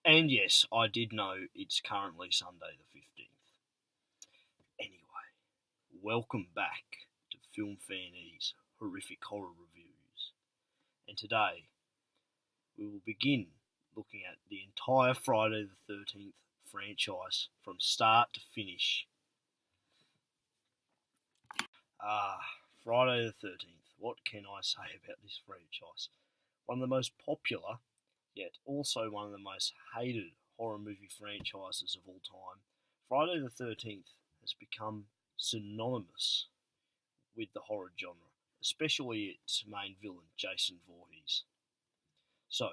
And yes, I did know it's currently Sunday the 15th. Anyway, welcome back to Film Fanny's Horrific Horror Reviews. And today, we will begin looking at the entire Friday the 13th franchise from start to finish. Friday the 13th. What can I say about this franchise? One of the most popular, yet also one of the most hated horror movie franchises of all time. Friday the 13th has become synonymous with the horror genre, especially its main villain, Jason Voorhees. So,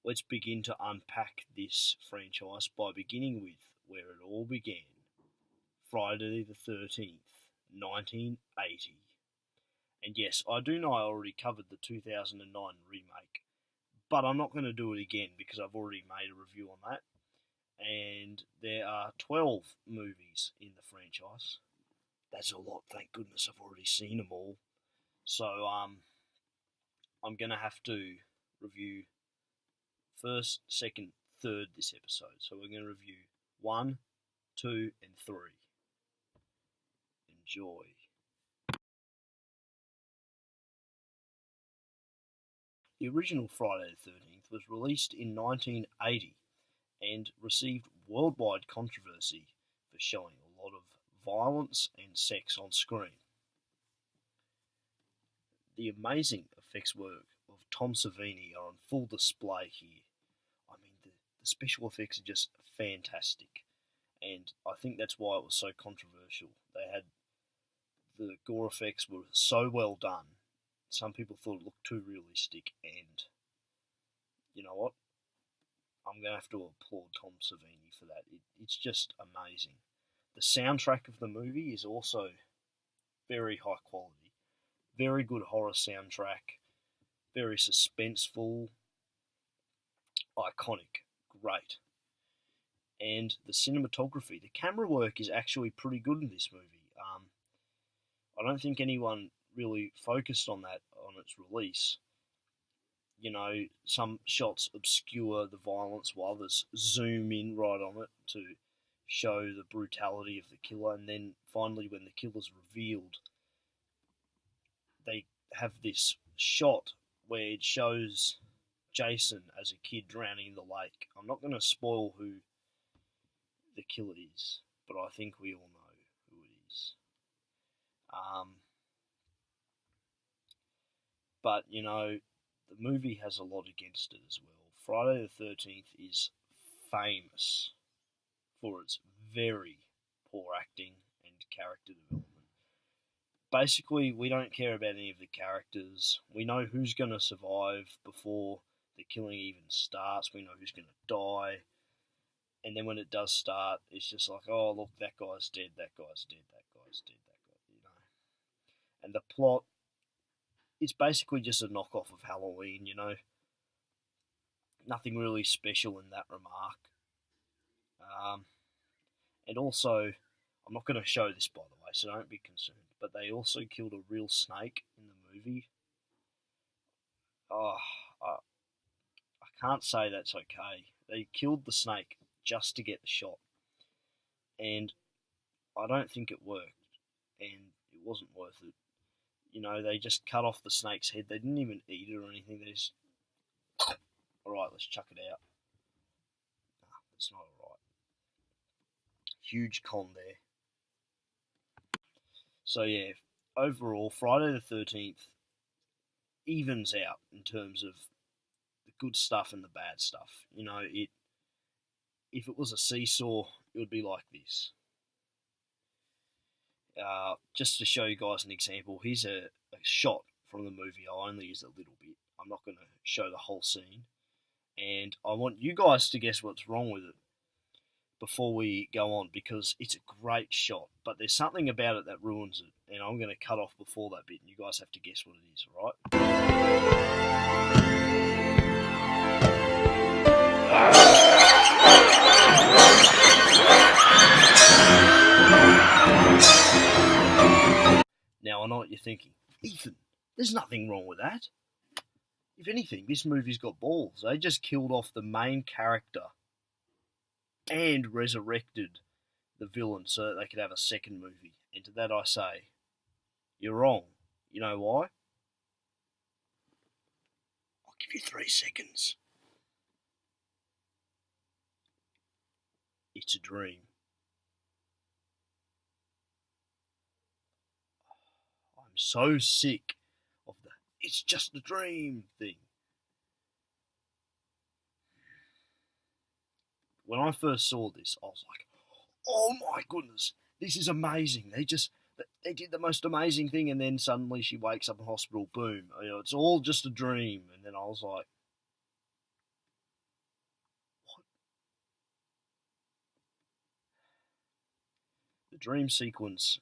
let's begin to unpack this franchise by beginning with where it all began. Friday the 13th, 1980. And yes, I do know I already covered the 2009 remake, but I'm not going to do it again because I've already made a review on that. And there are 12 movies in the franchise. That's a lot, thank goodness I've already seen them all. So, I'm going to have to review first, second, third this episode. So we're going to review 1, 2, and 3. Enjoy. The original Friday the 13th was released in 1980 and received worldwide controversy for showing a lot of violence and sex on screen. The amazing effects work of Tom Savini are on full display here. I mean, the special effects are just fantastic, and I think that's why it was so controversial. The gore effects were so well done. Some people thought it looked too realistic, and you know what? I'm going to have to applaud Tom Savini for that. It's just amazing. The soundtrack of the movie is also very high quality. Very good horror soundtrack. Very suspenseful. Iconic. Great. And the cinematography, the camera work is actually pretty good in this movie. I don't think anyone really focused on that on its release. You know, some shots obscure the violence while others zoom in right on it to show the brutality of the killer, and then finally when the killer's revealed, they have this shot where it shows Jason as a kid drowning in the lake. I'm not going to spoil who the killer is, but I think we all know who it is. But, you know, the movie has a lot against it as well. Friday the 13th is famous for its very poor acting and character development. Basically, we don't care about any of the characters. We know who's going to survive before the killing even starts. We know who's going to die. And then when it does start, it's just like, oh, look, that guy's dead, that guy's dead, that guy's dead, that guy, you know. And the plot, it's basically just a knockoff of Halloween, you know. Nothing really special in that remark. And also, I'm not going to show this, by the way, so don't be concerned, but they also killed a real snake in the movie. Oh, I can't say that's okay. They killed the snake just to get the shot, and I don't think it worked, and it wasn't worth it. You know, they just cut off the snake's head. They didn't even eat it or anything. They just, alright, let's chuck it out. Nah, that's not alright. Huge con there. So yeah, overall, Friday the 13th evens out in terms of the good stuff and the bad stuff. You know, if it was a seesaw, it would be like this. Just to show you guys an example, here's a shot from the movie. I'll only use a little bit. I'm not going to show the whole scene. And I want you guys to guess what's wrong with it before we go on, because it's a great shot, but there's something about it that ruins it, and I'm going to cut off before that bit, and you guys have to guess what it is, alright? Now, I know what you're thinking. Ethan, there's nothing wrong with that. If anything, this movie's got balls. They just killed off the main character and resurrected the villain so that they could have a second movie. And to that I say, you're wrong. You know why? I'll give you 3 seconds. It's a dream. I'm so sick of the "it's just a dream" thing. When I first saw this, I was like, oh my goodness, this is amazing. They did the most amazing thing, and then suddenly she wakes up in hospital, boom. It's all just a dream. And then I was like, what? The dream sequence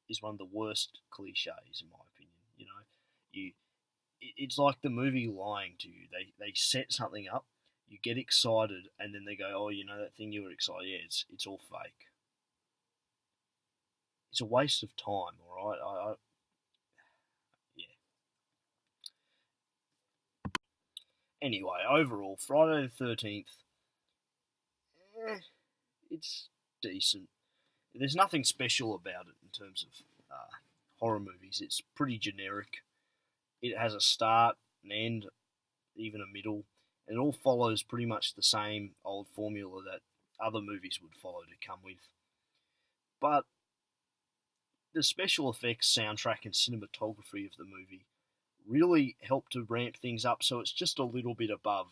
is one of the worst cliches, in my opinion. It's like the movie lying to you. They set something up, you get excited, and then they go, oh, that thing you were excited, yeah, it's all fake. It's a waste of time, alright? Yeah. Anyway, overall, Friday the 13th, it's decent. There's nothing special about it in terms of horror movies. It's pretty generic. It has a start, an end, even a middle, and it all follows pretty much the same old formula that other movies would follow to come with. But the special effects, soundtrack, and cinematography of the movie really help to ramp things up, so it's just a little bit above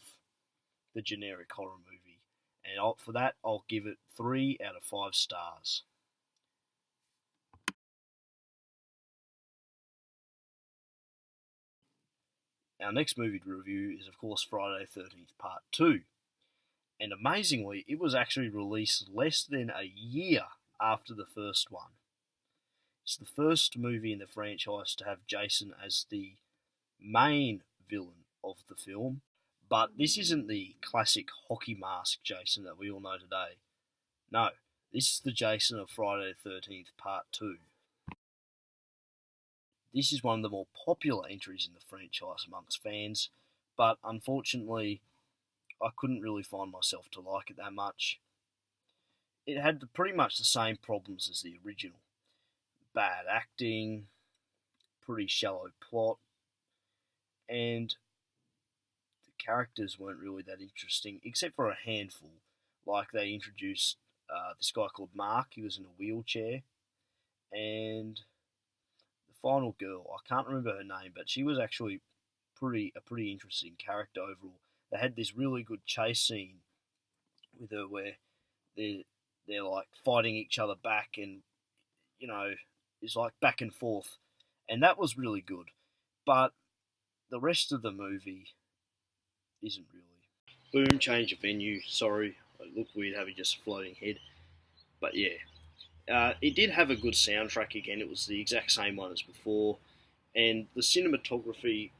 the generic horror movie. And for that, I'll give it 3 out of 5 stars. Our next movie to review is, of course, Friday the 13th Part 2. And amazingly, it was actually released less than a year after the first one. It's the first movie in the franchise to have Jason as the main villain of the film, but this isn't the classic hockey mask Jason that we all know today. No, this is the Jason of Friday the 13th Part 2. This is one of the more popular entries in the franchise amongst fans, but unfortunately, I couldn't really find myself to like it that much. It had pretty much the same problems as the original. Bad acting, pretty shallow plot, and the characters weren't really that interesting, except for a handful. Like they introduced this guy called Mark, he was in a wheelchair, and the final girl, I can't remember her name, but she was actually a pretty interesting character overall. They had this really good chase scene with her where they're like fighting each other back, and it's like back and forth, and that was really good. But the rest of the movie isn't really. Boom, change of venue. Sorry, it looked weird having just a floating head, but yeah. It did have a good soundtrack again. It was the exact same one as before, and the cinematography,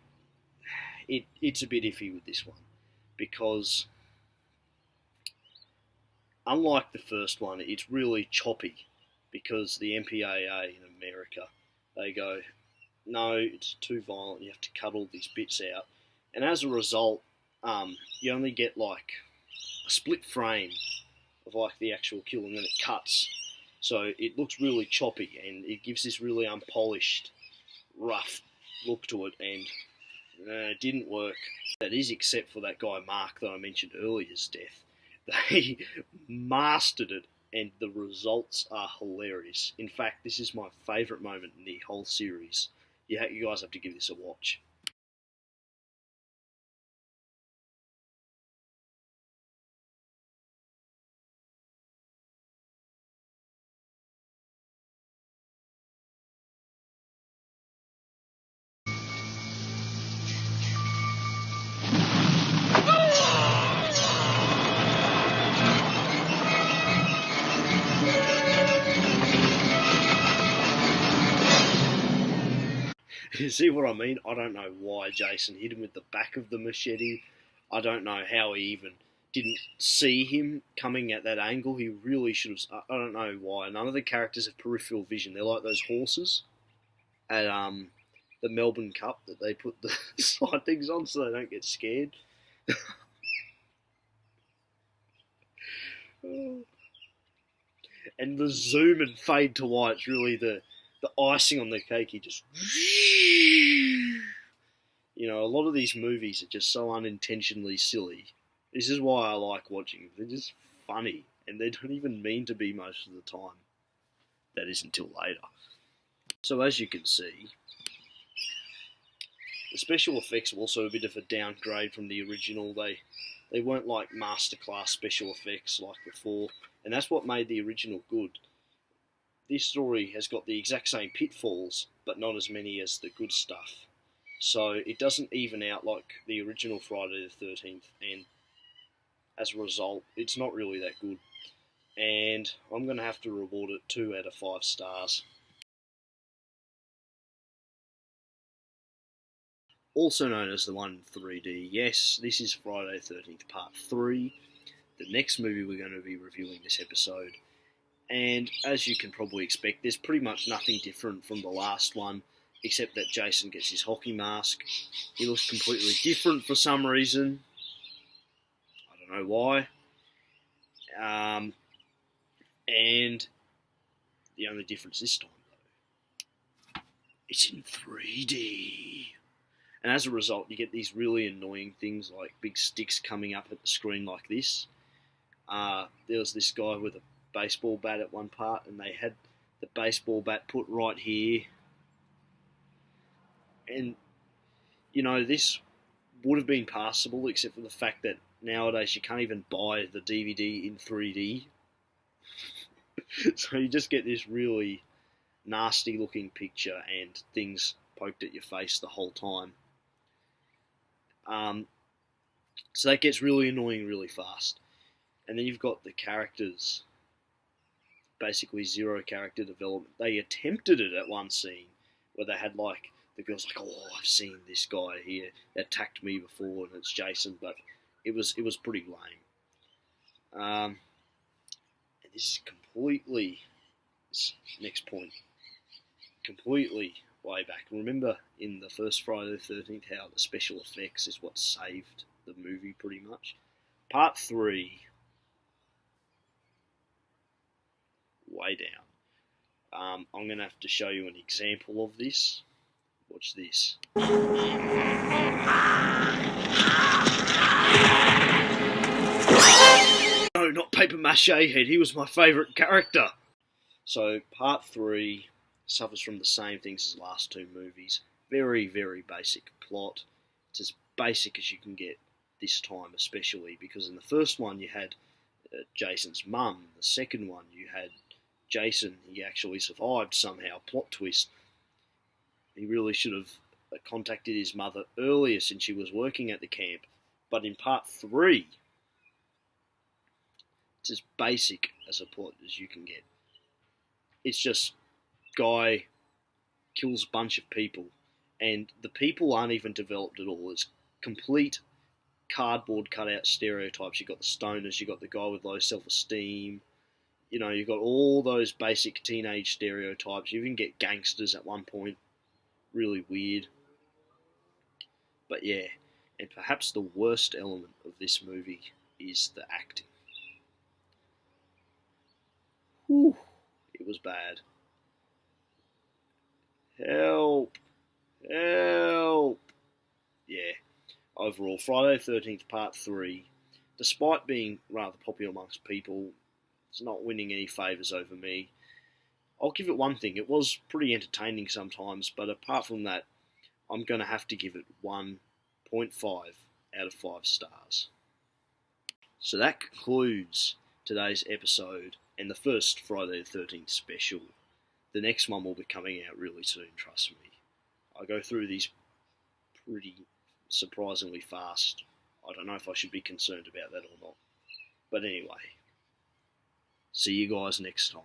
it's a bit iffy with this one because unlike the first one, it's really choppy because the MPAA in America, they go, no, it's too violent, you have to cut all these bits out. And as a result, you only get like a split frame of like the actual kill, and then it cuts. So it looks really choppy, and it gives this really unpolished, rough look to it, and it didn't work. That is, except for that guy Mark that I mentioned earlier's death. They mastered it, and the results are hilarious. In fact, this is my favourite moment in the whole series. You guys have to give this a watch. You see what I mean? I don't know why Jason hit him with the back of the machete. I don't know how he even didn't see him coming at that angle. He really should have. I don't know why. None of the characters have peripheral vision. They're like those horses at the Melbourne Cup that they put the side things on so they don't get scared. And the zoom and fade to white's really the icing on the cake. You just, you know, a lot of these movies are just so unintentionally silly. This is why I like watching. They're just funny, and they don't even mean to be most of the time. That is until later. So as you can see, the special effects were also a bit of a downgrade from the original. They weren't like masterclass special effects like before, and that's what made the original good. This story has got the exact same pitfalls, but not as many as the good stuff. So it doesn't even out like the original Friday the 13th, and as a result, it's not really that good. And I'm going to have to reward it 2 out of 5 stars. Also known as the one in 3D. Yes, this is Friday the 13th Part 3, the next movie we're going to be reviewing this episode. And as you can probably expect, there's pretty much nothing different from the last one, except that Jason gets his hockey mask. He looks completely different for some reason. I don't know why. And the only difference this time, though, it's in 3D. And as a result, you get these really annoying things like big sticks coming up at the screen like this. There was this guy with a baseball bat at one part, and they had the baseball bat put right here. And, you know, this would have been passable, except for the fact that nowadays you can't even buy the DVD in 3D. So you just get this really nasty looking picture and things poked at your face the whole time. So that gets really annoying really fast. And then you've got the characters. Basically zero character development. They attempted it at one scene where they had like, the girl's like, oh, I've seen this guy here that attacked me before and it's Jason, but it was pretty lame. And this is completely, this next point, completely way back. Remember in the first Friday the 13th how the special effects is what saved the movie pretty much? Part 3, way down. I'm going to have to show you an example of this. Watch this. No, not Paper Mache Head. He was my favourite character. So, Part 3 suffers from the same things as the last 2 movies. Very, very basic plot. It's as basic as you can get this time, especially because in the first one you had Jason's mum. The second one you had Jason. He actually survived somehow. Plot twist. He really should have contacted his mother earlier since she was working at the camp. But in Part 3, it's as basic as a plot as you can get. It's just guy kills a bunch of people, and the people aren't even developed at all. It's complete cardboard cutout stereotypes. You've got the stoners, you've got the guy with low self-esteem, you know, you've got all those basic teenage stereotypes. You even get gangsters at one point. Really weird. But yeah, and perhaps the worst element of this movie is the acting. Whew, it was bad. Help! Help! Yeah. Overall, Friday the 13th Part 3, despite being rather popular amongst people, it's not winning any favours over me. I'll give it one thing, it was pretty entertaining sometimes, but apart from that, I'm going to have to give it 1.5 out of 5 stars. So that concludes today's episode and the first Friday the 13th special. The next one will be coming out really soon, trust me. I go through these pretty surprisingly fast. I don't know if I should be concerned about that or not. But anyway, see you guys next time.